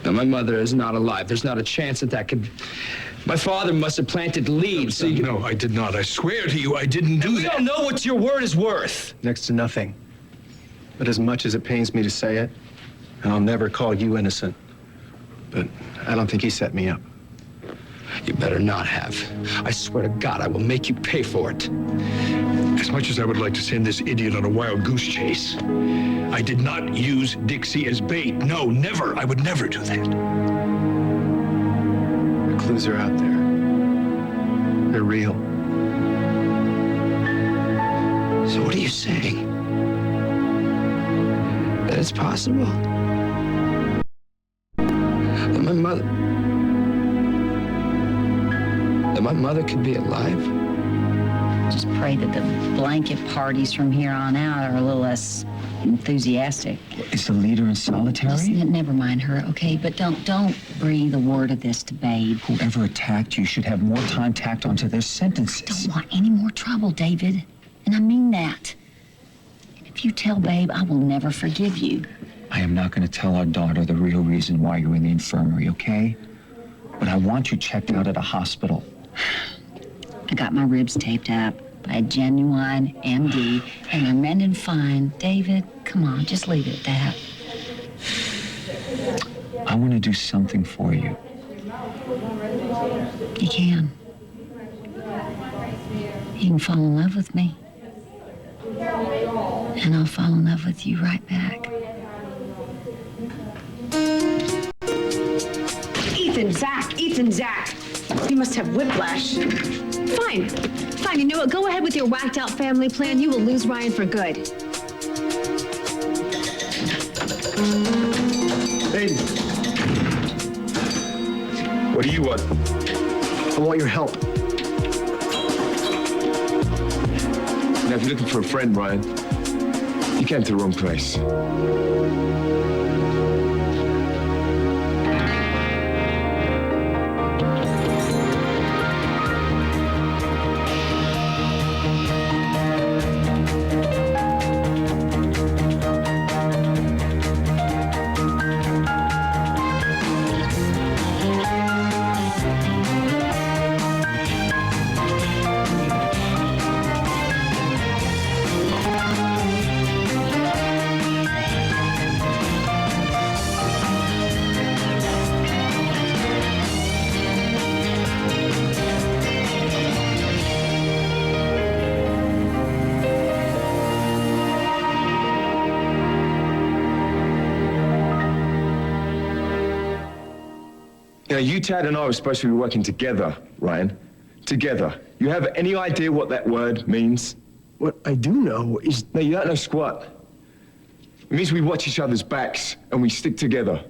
No, my mother is not alive. There's not a chance that could... My father must have planted leads. So you... No, I did not. I swear to you, I didn't do that. We don't know what your word is worth. Next to nothing. But as much as it pains me to say it, and I'll never call you innocent, but I don't think he set me up. You better not have. I swear to God, I will make you pay for it. As much as I would like to send this idiot on a wild goose chase, I did not use Dixie as bait. No, never. I would never do that. The clues are out there. They're real. So what are you saying? That it's possible? That my mother could be alive? Just pray that the blanket parties from here on out are a little less enthusiastic. Is the leader in solitary? Just, never mind her, okay? But don't breathe a word of this to Babe. Whoever attacked you should have more time tacked onto their sentences. Don't want any more trouble, David. And I mean that. And if you tell Babe, I will never forgive you. I am not going to tell our daughter the real reason why you're in the infirmary, okay? But I want you checked out at a hospital. I got my ribs taped up by a genuine MD, and they're mending fine. David, come on, just leave it at that. I want to do something for you. You can. You can fall in love with me. And I'll fall in love with you right back. Ethan, Zach. You must have whiplash. Fine. You know what? Go ahead with your whacked out family plan. You will lose Ryan for good. Baby. What do you want? I want your help. Now, if you're looking for a friend, Ryan, you came to the wrong place. Now, you, Tad, and I were supposed to be working together, Ryan. Together. You have any idea what that word means? What I do know is... No, you don't know squat. It means we watch each other's backs and we stick together.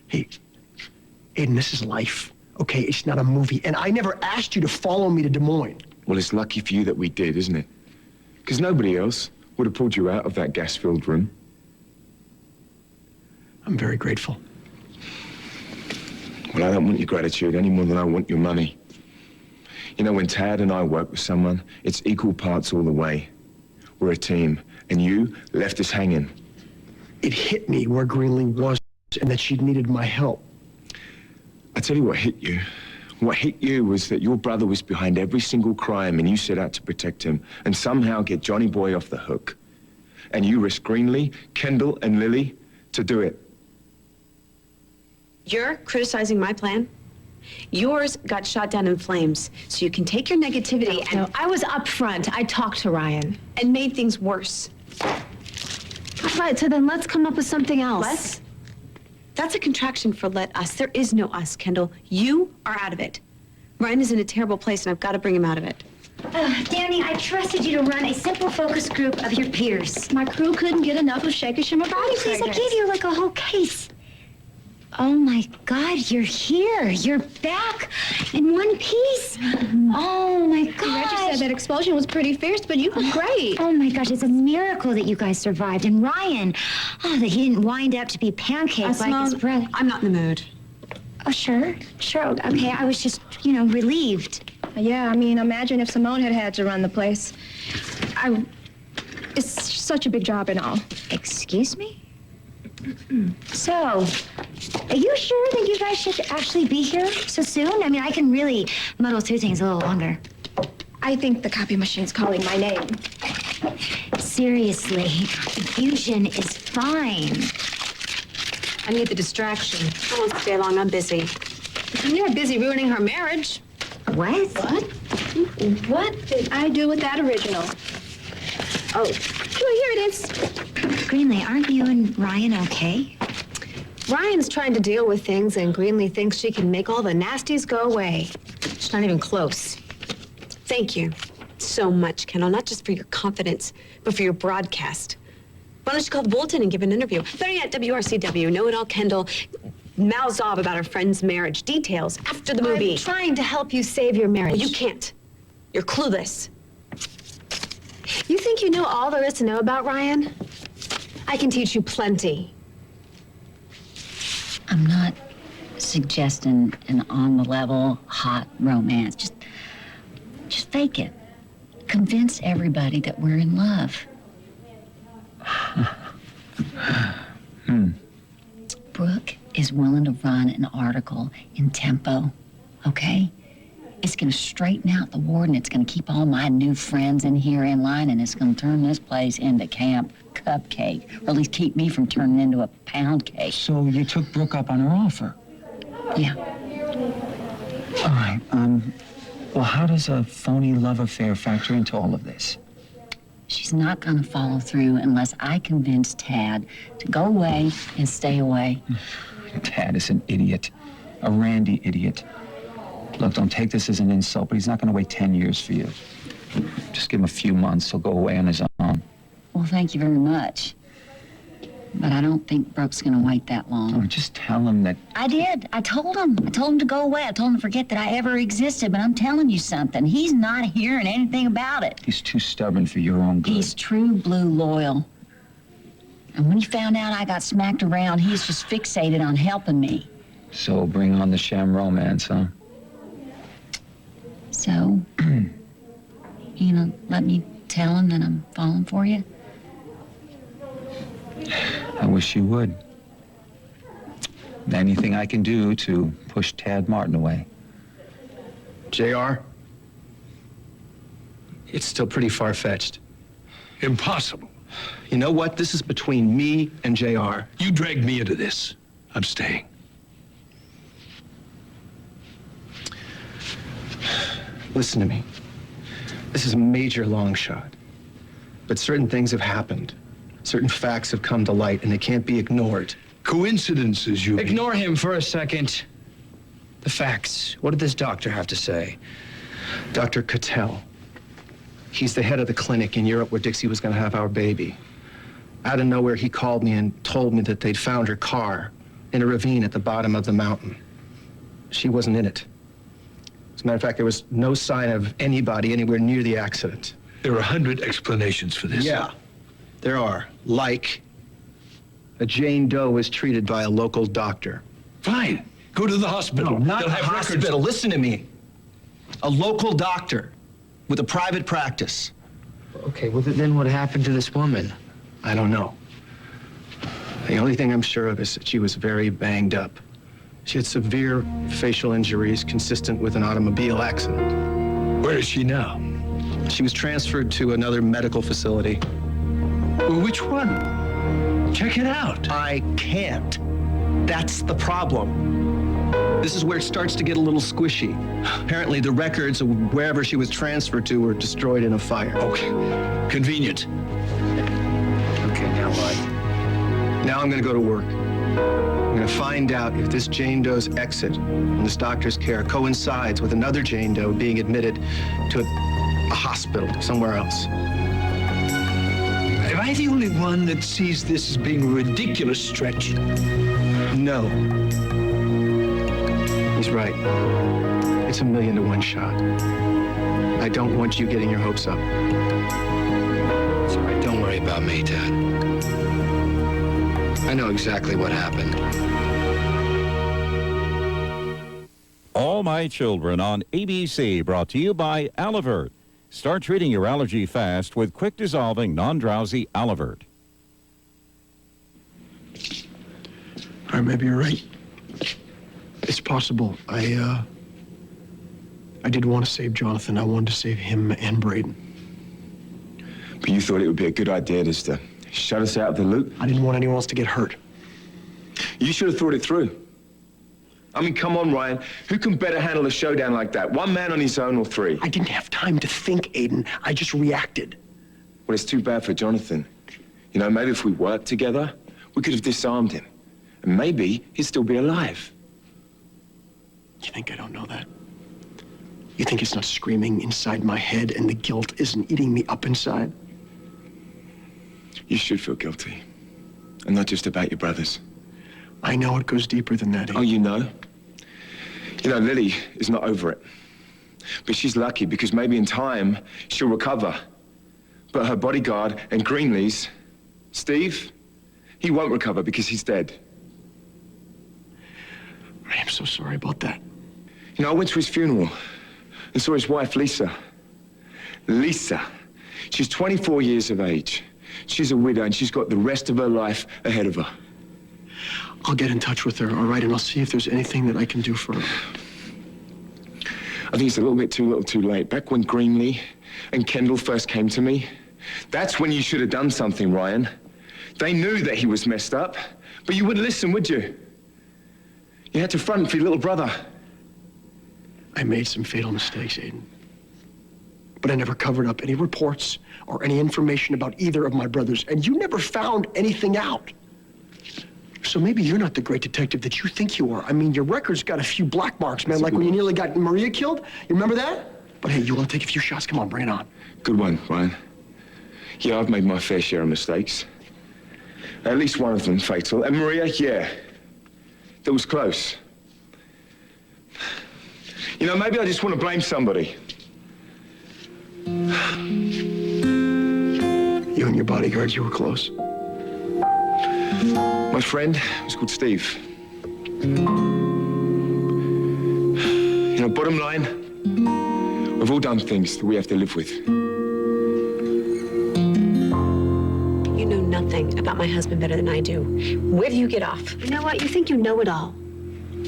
Hey, Aiden, this is life, okay? It's not a movie. And I never asked you to follow me to Des Moines. Well, it's lucky for you that we did, isn't it? Because nobody else would have pulled you out of that gas-filled room. I'm very grateful. Well, I don't want your gratitude any more than I want your money. You know, when Tad and I work with someone, it's equal parts all the way. We're a team, and you left us hanging. It hit me where Greenlee was and that she needed my help. I tell you what hit you. What hit you was that your brother was behind every single crime, and you set out to protect him and somehow get Johnny Boy off the hook. And you risked Greenlee, Kendall, and Lily to do it. You're criticizing my plan? Yours got shot down in flames, so you can take your negativity No, I was up front. I talked to Ryan. and made things worse. Right, so then let's come up with something else. Let's? That's a contraction for let us. There is no us, Kendall. You are out of it. Ryan is in a terrible place, and I've got to bring him out of it. Danny, I trusted you to run a simple focus group of your peers. My crew couldn't get enough of Shaker Shimabadi. Please, I gave you like a whole case. Oh my God, you're here. You're back in one piece. Oh my gosh. Reggie said that explosion was pretty fierce, but you were great. Oh my gosh, it's a miracle that you guys survived. And Ryan, that he didn't wind up to be pancakes like his brother. I'm not in the mood. Oh, sure. Okay, I was just, relieved. Yeah, I mean, imagine if Simone had to run the place. It's such a big job and all. Excuse me? So, are you sure that you guys should actually be here so soon? I mean, I can really muddle through things a little longer. I think the copy machine's calling my name. Seriously, confusion is fine. I need the distraction. I won't stay long. I'm busy. You're busy ruining her marriage. What? What did I do with that original? Oh, well, here it is. Greenlee, aren't you and Ryan okay? Ryan's trying to deal with things, and Greenlee thinks she can make all the nasties go away. She's not even close. Thank you so much, Kendall, not just for your confidence, but for your broadcast. Why don't you call the Bulletin and give an interview? Better yet, WRCW, Know-It-All Kendall mouths off about her friend's marriage details after the movie. I'm trying to help you save your marriage. Well, you can't. You're clueless. You think you know all there is to know about Ryan? I can teach you plenty. I'm not suggesting an on-the-level hot romance. Just fake it. Convince everybody that we're in love. Brooke is willing to run an article in Tempo, okay? It's gonna straighten out the ward, and it's gonna keep all my new friends in here in line, and it's gonna turn this place into Camp Cupcake, or at least keep me from turning into a pound cake. So you took Brooke up on her offer? Yeah. All right, well, how does a phony love affair factor into all of this? She's not gonna follow through unless I convince Tad to go away and stay away. Tad is an idiot, a Randy idiot. Look, don't take this as an insult, but he's not gonna wait 10 years for you. Just give him a few months, he'll go away on his own. Well, thank you very much. But I don't think Brooke's gonna wait that long. Oh, just tell him that. I did. I told him. I told him to go away. I told him to forget that I ever existed. But I'm telling you something. He's not hearing anything about it. He's too stubborn for your own good. He's true blue loyal. And when he found out I got smacked around, he's just fixated on helping me. So bring on the sham romance, huh? So, you know, let me tell him that I'm falling for you? I wish you would. Anything I can do to push Tad Martin away. JR, it's still pretty far-fetched. Impossible. You know what? This is between me and JR. You dragged me into this. I'm staying. Listen to me. This is a major long shot. But certain things have happened. Certain facts have come to light, and they can't be ignored. Coincidences, you mean. Ignore him for a second. The facts. What did this doctor have to say? Dr. Cattell. He's the head of the clinic in Europe where Dixie was going to have our baby. Out of nowhere, he called me and told me that they'd found her car in a ravine at the bottom of the mountain. She wasn't in it. As a matter of fact, there was no sign of anybody anywhere near the accident. There are 100 explanations for this. Yeah, there are. Like, a Jane Doe was treated by a local doctor. Fine. Go to the hospital. No, not They'll the have hospital. records. Listen to me. A local doctor with a private practice. Okay, well, then what happened to this woman? I don't know. The only thing I'm sure of is that she was very banged up. She had severe facial injuries consistent with an automobile accident. Where is she now? She was transferred to another medical facility. Well, which one? Check it out. I can't. That's the problem. This is where it starts to get a little squishy. Apparently, the records of wherever she was transferred to were destroyed in a fire. Okay. Convenient. Okay, now what? Now I'm gonna go to work. I'm gonna find out if this Jane Doe's exit from this doctor's care coincides with another Jane Doe being admitted to a hospital somewhere else. Am I the only one that sees this as being a ridiculous stretch? No. He's right. It's a 1,000,000 to 1 shot. I don't want you getting your hopes up. It's all right. Don't worry about me, Dad. I know exactly what happened. All My Children on ABC, brought to you by Alivert. Start treating your allergy fast with quick-dissolving, non-drowsy Alivert. All right, maybe you're right. It's possible. I did want to save Jonathan. I wanted to save him and Braden. But you thought it would be a good idea just to shut us out of the loop? I didn't want anyone else to get hurt. You should have thought it through. I mean, come on, Ryan. Who can better handle a showdown like that? One man on his own or three? I didn't have time to think, Aiden. I just reacted. Well, it's too bad for Jonathan. You know, maybe if we worked together, we could have disarmed him. And maybe he'd still be alive. You think I don't know that? You think it's not screaming inside my head and the guilt isn't eating me up inside? You should feel guilty. And not just about your brothers. I know it goes deeper than that, Aiden. Oh, you know? You know, Lily is not over it. But she's lucky because maybe in time she'll recover. But her bodyguard and Greenlee's, Steve, he won't recover because he's dead. I am so sorry about that. You know, I went to his funeral and saw his wife, Lisa. Lisa. She's 24 years of age. She's a widow and she's got the rest of her life ahead of her. I'll get in touch with her, all right? And I'll see if there's anything that I can do for her. I think it's a little bit too little too late. Back when Greenlee and Kendall first came to me, that's when you should have done something, Ryan. They knew that he was messed up, but you wouldn't listen, would you? You had to front for your little brother. I made some fatal mistakes, Aiden. But I never covered up any reports or any information about either of my brothers, and you never found anything out. So maybe you're not the great detective that you think you are. I mean, your record's got a few black marks, man, like when you nearly got Maria killed. You remember that? But hey, you want to take a few shots? Come on, bring it on. Good one, Ryan. Yeah, I've made my fair share of mistakes. At least one of them fatal. And Maria, yeah, that was close. You know, maybe I just want to blame somebody. You and your bodyguards, you were close. My friend was called Steve. You know, bottom line, we've all done things that we have to live with. You know nothing about my husband better than I do. Where do you get off? You know what? You think you know it all.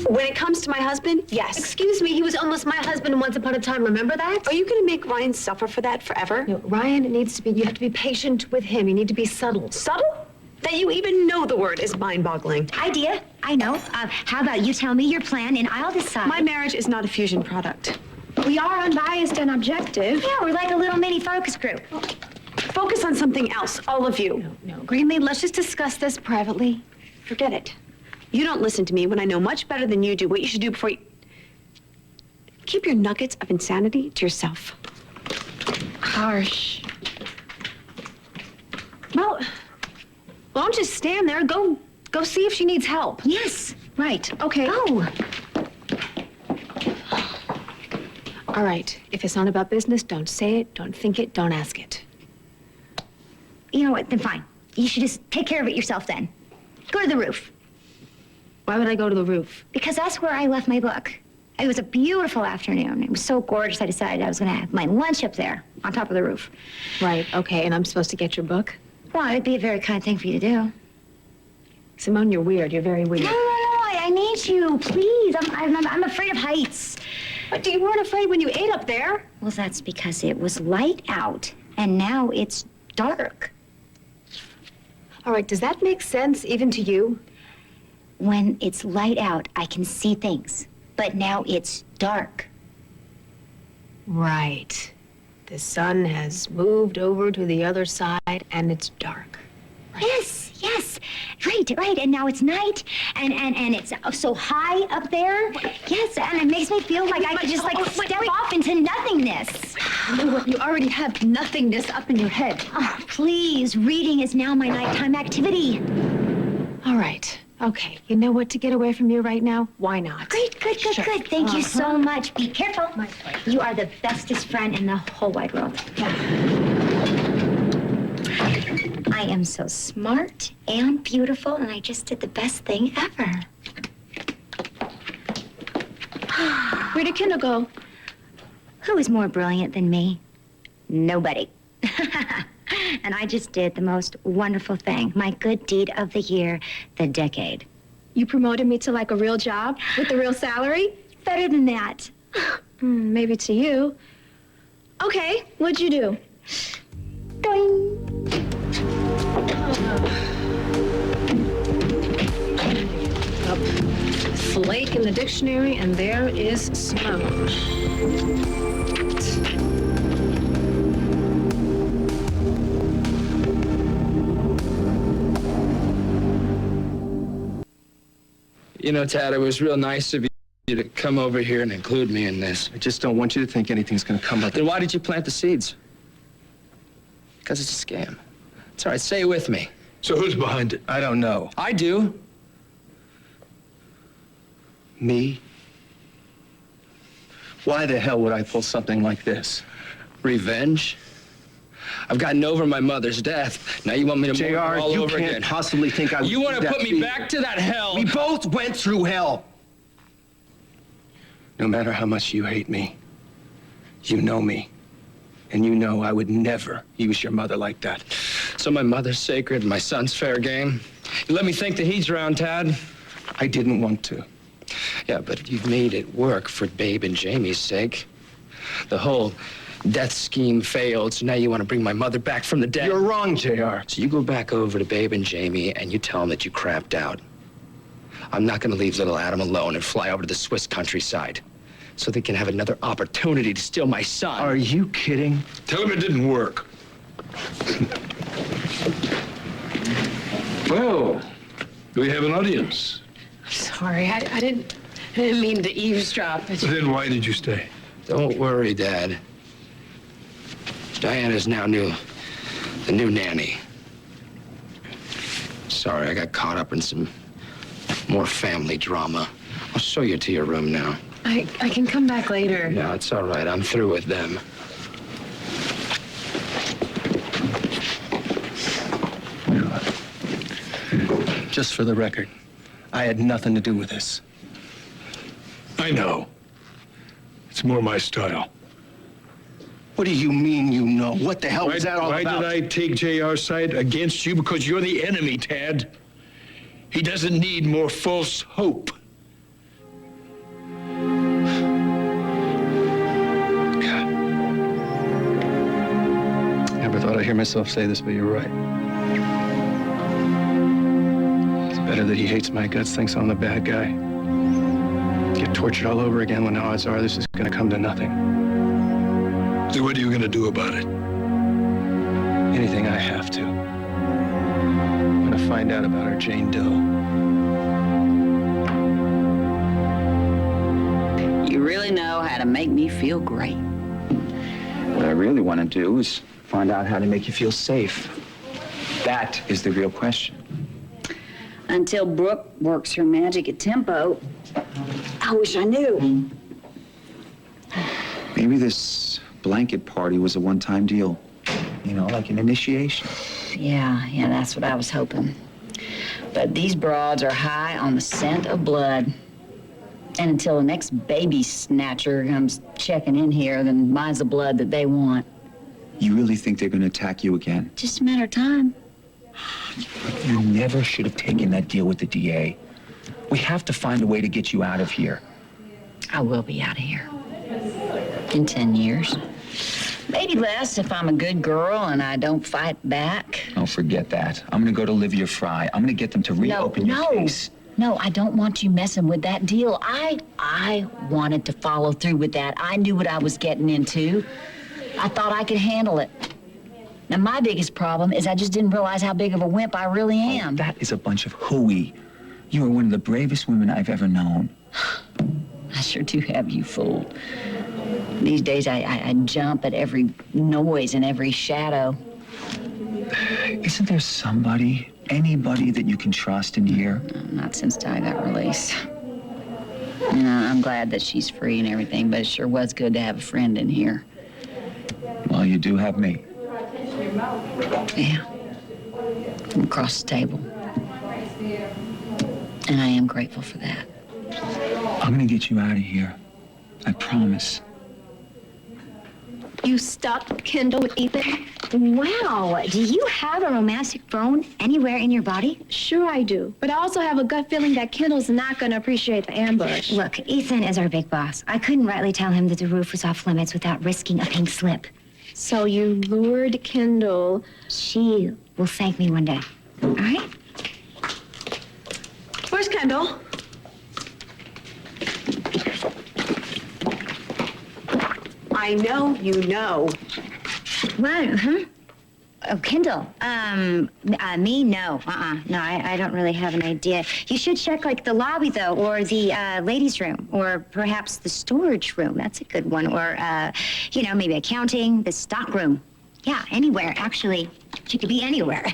When it comes to my husband, yes. Excuse me, he was almost my husband once upon a time. Remember that? Are you going to make Ryan suffer for that forever? No, Ryan needs to be, you have to be patient with him. You need to be subtle. Subtle? That you even know the word is mind-boggling. Idea. I know. How about you tell me your plan and I'll decide. My marriage is not a fusion product. We are unbiased and objective. Yeah, we're like a little mini focus group. Focus on something else, all of you. No, Greenlee, let's just discuss this privately. Forget it. You don't listen to me when I know much better than you do what you should do before you... Keep your nuggets of insanity to yourself. Harsh. Well, don't just stand there. Go see if she needs help. Yes. Right, okay. Oh. All right, if it's not about business, don't say it, don't think it, don't ask it. You know what? Then fine. You should just take care of it yourself then. Go to the roof. Why would I go to the roof? Because that's where I left my book. It was a beautiful afternoon. It was so gorgeous, I decided I was going to have my lunch up there on top of the roof. Right, okay, and I'm supposed to get your book? Well, it'd be a very kind thing for you to do. Simone, you're weird. You're very weird. No, I need you, please. I'm afraid of heights. But you weren't afraid when you ate up there. Well, that's because it was light out, and now it's dark. All right, does that make sense even to you? When it's light out, I can see things. But now it's dark. Right. The sun has moved over to the other side, and it's dark. Right. Yes. Right. And now it's night, and it's so high up there. Yes, and it makes me feel like I could just step off into nothingness. You know what? You already have nothingness up in your head. Oh, please, reading is now my nighttime activity. All right. Okay. You know what? To get away from you right now, why not? Great. Sure. Thank you so much. Be careful. My pleasure. You are the bestest friend in the whole wide world. I am so smart and beautiful, and I just did the best thing ever. Where'd Kendall go? Who is more brilliant than me? Nobody. And I just did the most wonderful thing. My good deed of the year, the decade. You promoted me to like a real job with a real salary? Better than that. Maybe to you. Okay, what'd you do? Doing. Flake in the dictionary, and there is smoke. You know, Tad, it was real nice of you to come over here and include me in this. I just don't want you to think anything's going to come of it. Then why did you plant the seeds? Because it's a scam. It's all right, say it with me. So who's behind it? I don't know. I do. Me? Why the hell would I pull something like this? Revenge? I've gotten over my mother's death. Now you want me to mourn her all you over can't again. possibly think I would You want do to that put me you. back to that hell? We both went through hell. No matter how much you hate me, you know me. And you know I would never use your mother like that. So my mother's sacred and my son's fair game? You let me think that he's around, Tad? I didn't want to. Yeah, but you've made it work for Babe and Jamie's sake. The whole death scheme failed, so now you want to bring my mother back from the dead. You're wrong, JR. So you go back over to Babe and Jamie and you tell them that you crapped out. I'm not going to leave little Adam alone and fly over to the Swiss countryside so they can have another opportunity to steal my son. Are you kidding? Tell him it didn't work. Well, we have an audience. Sorry, I didn't mean to eavesdrop. Then why did you stay? Don't worry, Dad. Diana's now the new nanny. Sorry, I got caught up in some more family drama. I'll show you to your room now. I can come back later. No, it's all right. I'm through with them. Just for the record, I had nothing to do with this. I know. It's more my style. What do you mean you know? What the hell was that all Why about? did I take JR's side against you? Because you're the enemy, Tad. He doesn't need more false hope. God. Never thought I'd hear myself say this, but you're right. It's better that he hates my guts, thinks I'm the bad guy. Get tortured all over again when the odds are this is going to come to nothing. So what are you going to do about it? Anything I have to. I'm going to find out about our Jane Doe. You really know how to make me feel great. What I really want to do is find out how to make you feel safe. That is the real question. Until Brooke works her magic at Tempo, I wish I knew. Maybe this blanket party was a one-time deal. You know, like an initiation. Yeah, that's what I was hoping. But these broads are high on the scent of blood. And until the next baby snatcher comes checking in here, then mine's the blood that they want. You really think they're going to attack you again? Just a matter of time. You never should have taken that deal with the DA. We have to find a way to get you out of here. I will be out of here. In 10 years. Maybe less if I'm a good girl and I don't fight back. Oh, forget that. I'm going to go to Olivia Fry. I'm going to get them to reopen your case. No, I don't want you messing with that deal. I wanted to follow through with that. I knew what I was getting into. I thought I could handle it. Now, my biggest problem is I just didn't realize how big of a wimp I really am. Oh, that is a bunch of hooey. You are one of the bravest women I've ever known. I sure do have you fooled. These days, I jump at every noise and every shadow. Isn't there somebody, anybody that you can trust in here? Not since Ty got released. You know, I'm glad that she's free and everything, but it sure was good to have a friend in here. Well, you do have me. Yeah. From across the table. And I am grateful for that. I'm gonna get you out of here. I promise. You stuck Kendall with Ethan? Wow, do you have a romantic bone anywhere in your body? Sure I do. But I also have a gut feeling that Kendall's not going to appreciate the ambush. Look, Ethan is our big boss. I couldn't rightly tell him that the roof was off limits without risking a pink slip. So you lured Kendall. She will thank me one day. All right? Where's Kendall? I know you know. What? Huh? Oh, Kendall. Me? No. No, I don't really have an idea. You should check, like, the lobby, though, or the ladies' room, or perhaps the storage room. That's a good one. Or, maybe accounting, the stock room. Yeah, anywhere, actually. She could be anywhere.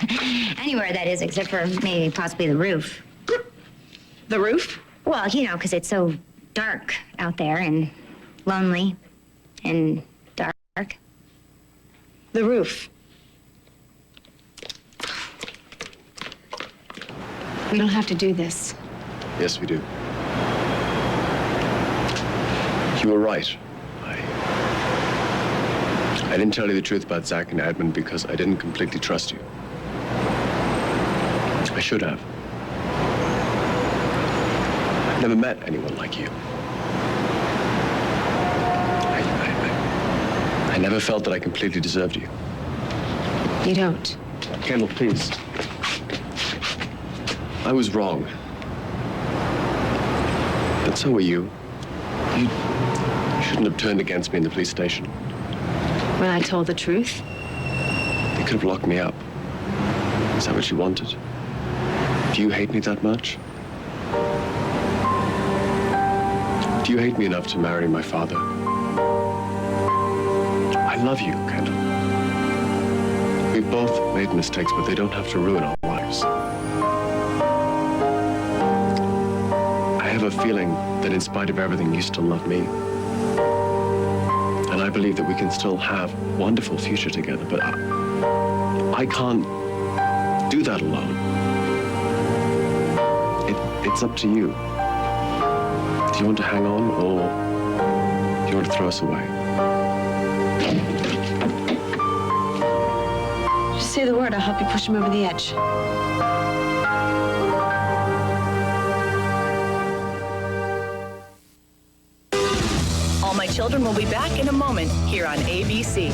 Anywhere, that is, except for maybe possibly the roof. The roof? Well, because it's so dark out there and lonely and dark. The roof. We don't have to do this. Yes, we do. You were right. I didn't tell you the truth about Zach and Edmund because I didn't completely trust you. I should have. I've never met anyone like you. I never felt that I completely deserved you. You don't. Kendall, please. I was wrong. But so were you. You shouldn't have turned against me in the police station. When I told the truth? You could have locked me up. Is that what you wanted? Do you hate me that much? Do you hate me enough to marry my father? I love you, Kendall. We've both made mistakes, but they don't have to ruin our lives. I have a feeling that in spite of everything, you still love me. And I believe that we can still have a wonderful future together, but I can't do that alone. It's up to you. Do you want to hang on, or do you want to throw us away? Just say the word, I'll help you push him over the edge. All My Children will be back in a moment here on ABC.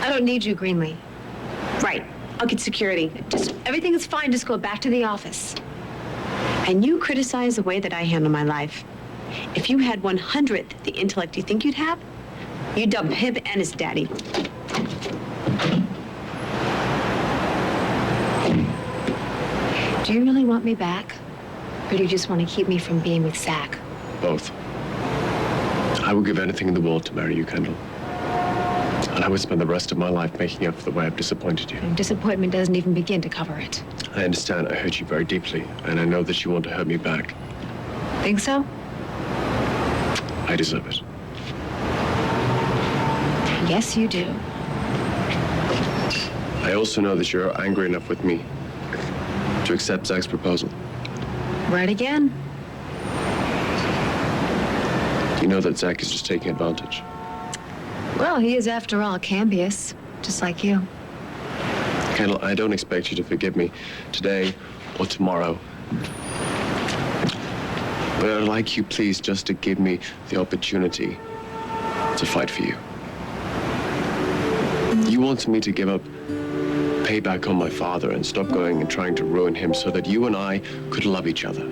I don't need you, Greenlee. Right. I'll get security. Everything is fine. Just go back to the office. And you criticize the way that I handle my life. If you had 100th the intellect you think you'd have, you'd dump him and his daddy. Do you really want me back? Or do you just want to keep me from being with Zach? Both. I would give anything in the world to marry you, Kendall. And I would spend the rest of my life making up for the way I've disappointed you. And disappointment doesn't even begin to cover it. I understand I hurt you very deeply, and I know that you want to hurt me back. Think so? I deserve it. Yes, you do. I also know that you're angry enough with me to accept Zach's proposal. Right again. You know that Zach is just taking advantage. Well, he is, after all, Cambius, just like you. Kendall, I don't expect you to forgive me today or tomorrow. But I'd like you, please, just to give me the opportunity to fight for you. You wanted me to give up payback on my father and stop going and trying to ruin him so that you and I could love each other.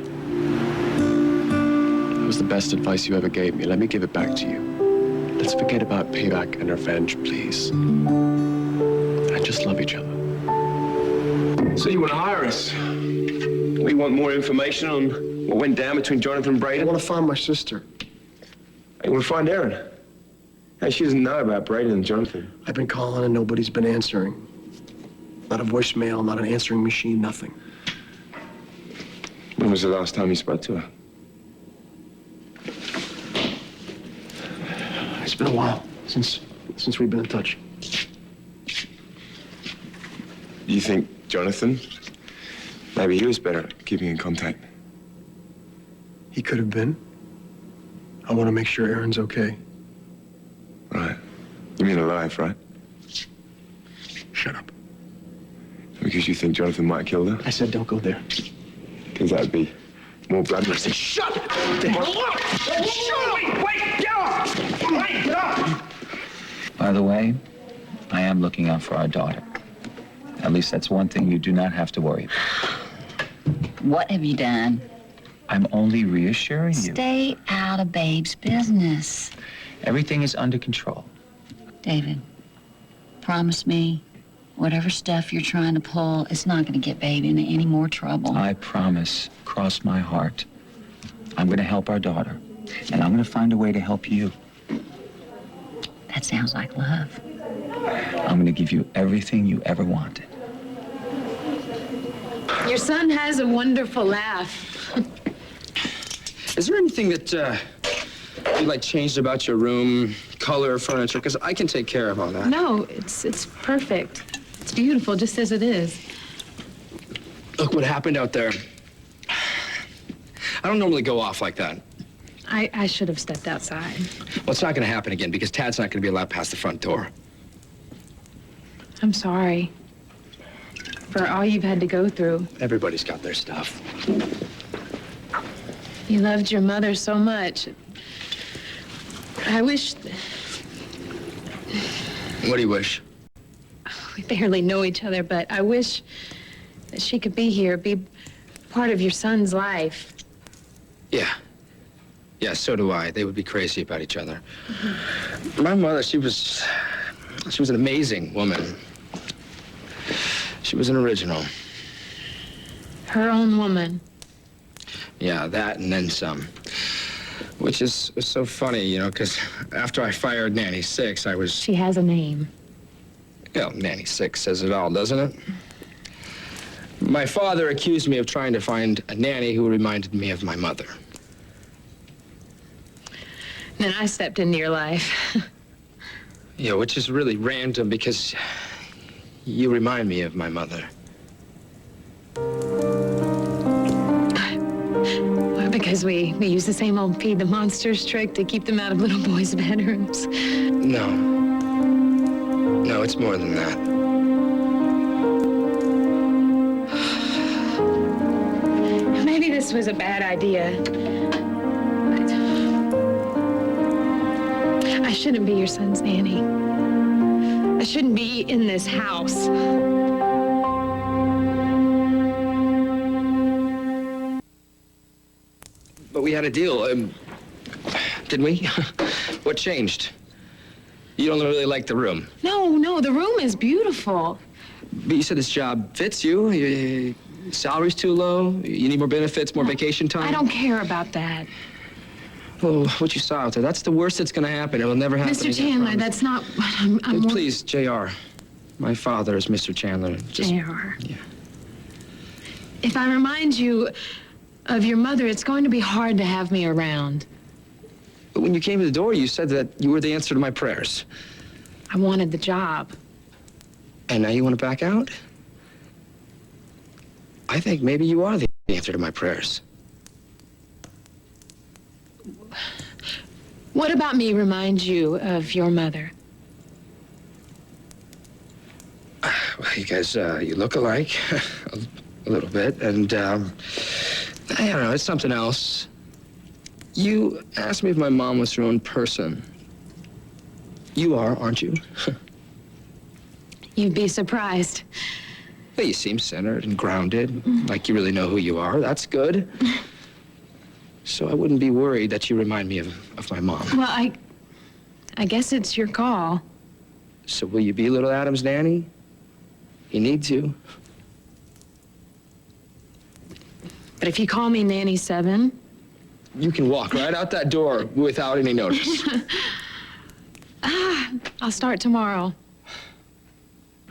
That was the best advice you ever gave me. Let me give it back to you. Let's forget about payback and revenge, please. And just love each other. So you want to hire us? We want more information on what went down between Jonathan and Braden? I want to find my sister. I want to find Erin. Hey, she doesn't know about Braden and Jonathan. I've been calling and nobody's been answering. Not a voicemail, not an answering machine, nothing. When was the last time you spoke to her? It's been a while since we've been in touch. You think Jonathan? Maybe he was better at keeping in contact. He could have been. I want to make sure Erin's okay. Right. You mean alive, right? Shut up. Because you think Jonathan might have killed her? I said don't go there. Because that'd be more blood. I said, shut the hell up! Shut up! Wait, get off! Wait, get off! By the way, I am looking out for our daughter. At least that's one thing you do not have to worry about. What have you done? I'm only reassuring you. Stay out of Babe's business. Everything is under control. David, promise me, whatever stuff you're trying to pull, it's not going to get Babe into any more trouble. I promise, cross my heart. I'm going to help our daughter, and I'm going to find a way to help you. That sounds like love. I'm going to give you everything you ever wanted. Your son has a wonderful laugh. Is there anything that you like changed about your room, color, furniture? Because I can take care of all that. No, it's perfect. It's beautiful just as it is. Look what happened out there. I don't normally go off like that. I should have stepped outside. Well, it's not going to happen again because Tad's not going to be allowed past the front door. I'm sorry for all you've had to go through. Everybody's got their stuff. You loved your mother so much. I wish... What do you wish? We barely know each other, but I wish that she could be here, be part of your son's life. Yeah. Yeah, so do I. They would be crazy about each other. My mother, she was an amazing woman. She was an original. Her own woman. Yeah, that and then some. Which is so funny, you know, because after I fired Nanny Six, I was... She has a name. Well, Nanny Six says it all, doesn't it? My father accused me of trying to find a nanny who reminded me of my mother. Then I stepped into your life. Yeah, which is really random because you remind me of my mother. Well, because we use the same old feed the monsters trick to keep them out of little boys' bedrooms. No. No, it's more than that. Maybe this was a bad idea. I shouldn't be your son's nanny. I shouldn't be in this house. But we had a deal, didn't we? What changed? You don't really like the room. No, the room is beautiful. But you said this job fits you. Salary's too low. You need more benefits, more vacation time. I don't care about that. Well, what you saw out there, that's the worst that's going to happen. It will never happen Mr. again, Chandler, I promise. that's not what I'm Please, J.R. My father is Mr. Chandler. J.R. Yeah. If I remind you of your mother, it's going to be hard to have me around. But when you came to the door, you said that you were the answer to my prayers. I wanted the job. And now you want to back out? I think maybe you are the answer to my prayers. What about me reminds you of your mother? Well, you guys, you look alike a little bit, and I don't know, it's something else. You asked me if my mom was her own person. You are, aren't you? You'd be surprised. Well, you seem centered and grounded, like you really know who you are. That's good. So I wouldn't be worried that you remind me of my mom. Well, I guess it's your call. So will you be little Adam's nanny? You need to. But if you call me Nanny 7... You can walk right out that door without any notice. I'll start tomorrow.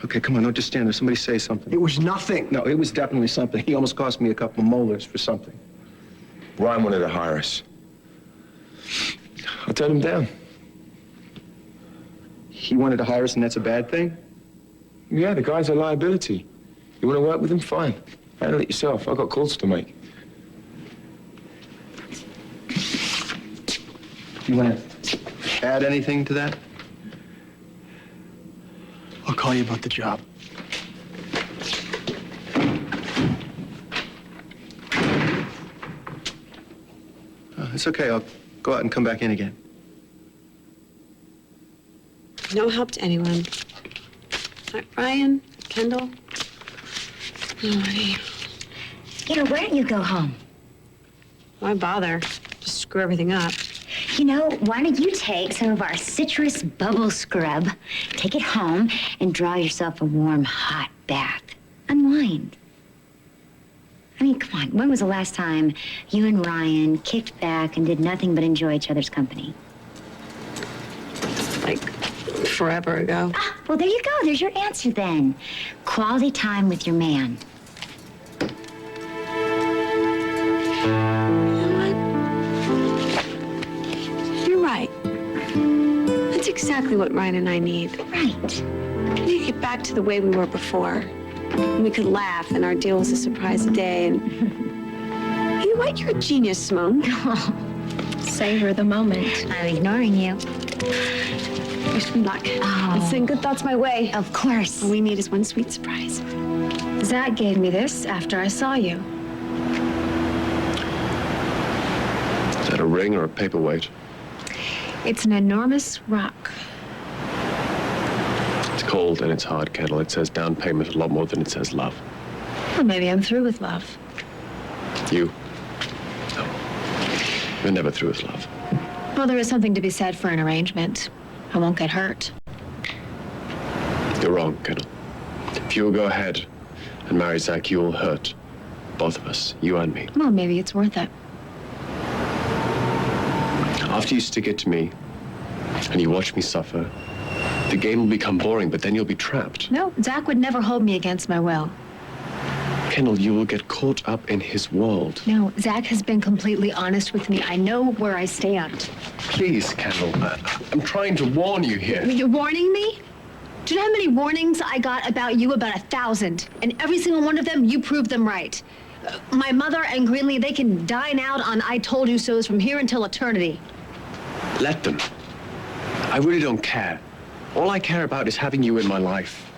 Okay, come on, don't just stand there. Somebody say something. It was nothing. No, it was definitely something. He almost cost me a couple of molars for something. Ryan wanted to hire us. I turned him down. He wanted to hire us, and that's a bad thing? Yeah, the guy's a liability. You want to work with him? Fine. Handle it yourself. I've got calls to make. You want to add anything to that? I'll call you about the job. It's okay. I'll go out and come back in again. No help to anyone. Ryan, Kendall. Nobody. You know, why don't you go home? Why bother? Just screw everything up. You know, why don't you take some of our citrus bubble scrub, take it home, and draw yourself a warm, hot bath. Unwind. I mean, come on, when was the last time you and Ryan kicked back and did nothing but enjoy each other's company? Like, forever ago. Ah, well, there you go. There's your answer then. Quality time with your man. Right. That's exactly what Ryan and I need. Right. We need to get back to the way we were before. When we could laugh and our deal was a surprise a day and... You know what? You're a genius, Simone. Savor the moment. I'm ignoring you. Wish me luck. Oh. And send good thoughts my way. Of course. All we need is one sweet surprise. Zach gave me this after I saw you. Is that a ring or a paperweight? It's an enormous rock. It's cold and it's hard, Kendall. It says down payment a lot more than it says love. Well, maybe I'm through with love. You? No. You're never through with love. Well, there is something to be said for an arrangement. I won't get hurt. You're wrong, Kendall. If you will go ahead and marry Zach, you will hurt both of us, you and me. Well, maybe it's worth it. After you stick it to me and you watch me suffer, the game will become boring, but then you'll be trapped. No, Zach would never hold me against my will. Kendall, you will get caught up in his world. No, Zach has been completely honest with me. I know where I stand. Please, Kendall, I'm trying to warn you here. You're warning me? Do you know how many warnings I got about you? About 1,000. And every single one of them, you proved them right. My mother and Greenlee, they can dine out on I told you so's from here until eternity. Let them. I really don't care. All I care about is having you in my life.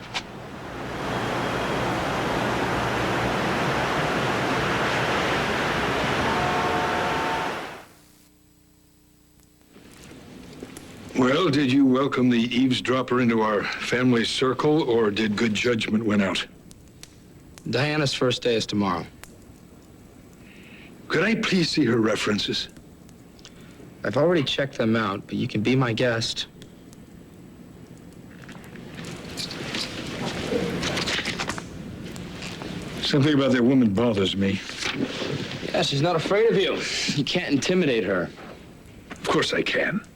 Well, did you welcome the eavesdropper into our family circle, or did good judgment win out? Diana's first day is tomorrow. Could I please see her references? I've already checked them out, but you can be my guest. Something about that woman bothers me. Yeah, she's not afraid of you. You can't intimidate her. Of course I can.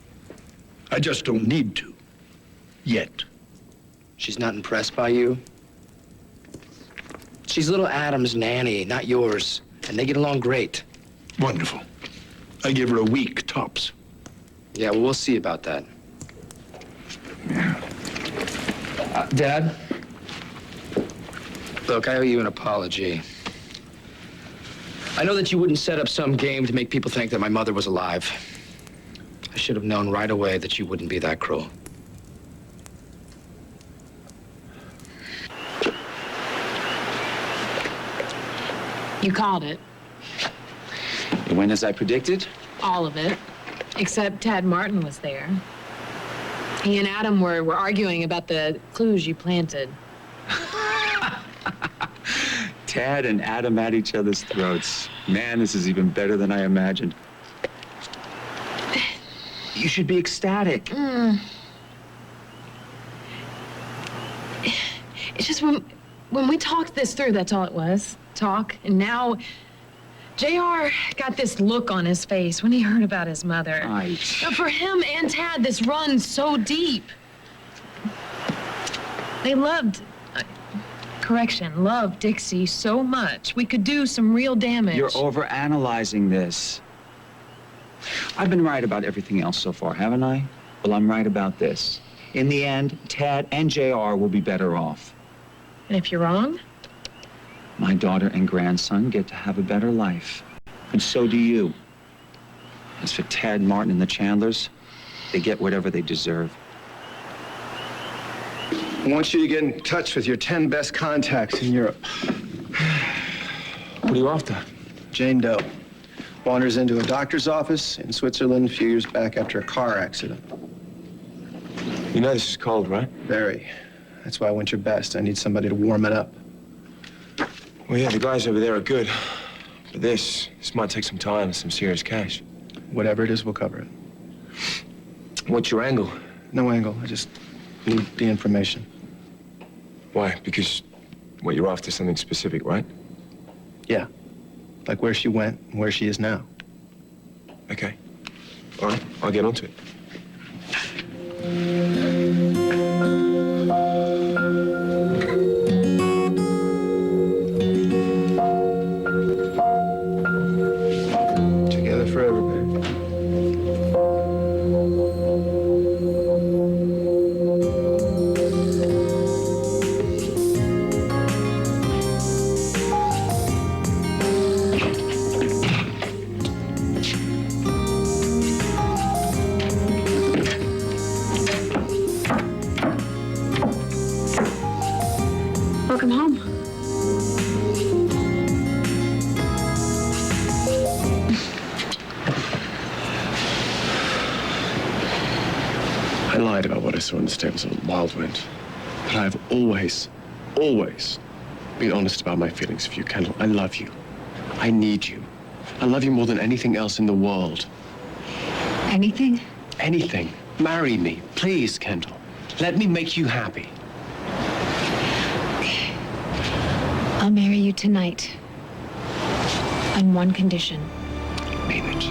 I just don't need to. Yet. She's not impressed by you? She's little Adam's nanny, not yours. And they get along great. Wonderful. I give her a week, tops. Yeah, well, we'll see about that. Dad? Look, I owe you an apology. I know that you wouldn't set up some game to make people think that my mother was alive. I should have known right away that you wouldn't be that cruel. You called it. It went as I predicted? All of it. Except Tad Martin was there. He and Adam were arguing about the clues you planted. Tad and Adam at each other's throats. Man, this is even better than I imagined. You should be ecstatic. It's just when we talked this through, that's all it was. Talk. And now JR got this look on his face when he heard about his mother. Now, for him and Tad, this runs so deep. They loved Dixie so much. We could do some real damage. You're overanalyzing this. I've been right about everything else so far, haven't I? Well, I'm right about this. In the end, Tad and JR will be better off. And if you're wrong? My daughter and grandson get to have a better life. And so do you. As for Tad Martin and the Chandlers, they get whatever they deserve. I want you to get in touch with your 10 best contacts in Europe. What are you after? Jane Doe wanders into a doctor's office in Switzerland a few years back after a car accident. You know this is cold, right? Very. That's why I want your best. I need somebody to warm it up. Well, yeah, the guys over there are good. But this might take some time and some serious cash. Whatever it is, we'll cover it. What's your angle? No angle. I just need the information. Why? Because, what, you're after something specific, right? Yeah. Like where she went and where she is now. Okay. All right, I'll get onto it. Together forever, baby. Welcome home. I lied about what I saw on the stables at Wildwind. But I've always been honest about my feelings for you, Kendall. I love you. I need you. I love you more than anything else in the world. Anything? Anything. Marry me, please, Kendall. Let me make you happy. I'll marry you tonight. On one condition. Mean it.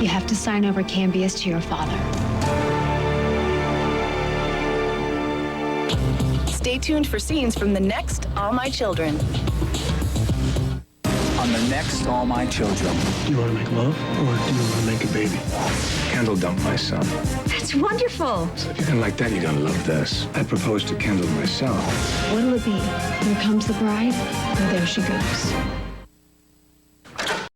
You have to sign over Cambius to your father. Stay tuned for scenes from the next All My Children. On the next All My Children. Do you want to make love or do you want to make a baby? Kendall dumped my son. That's wonderful. So if you're gonna like that, you're gonna love this. I proposed to Kendall myself. What'll it be? Here comes the bride, or there she goes?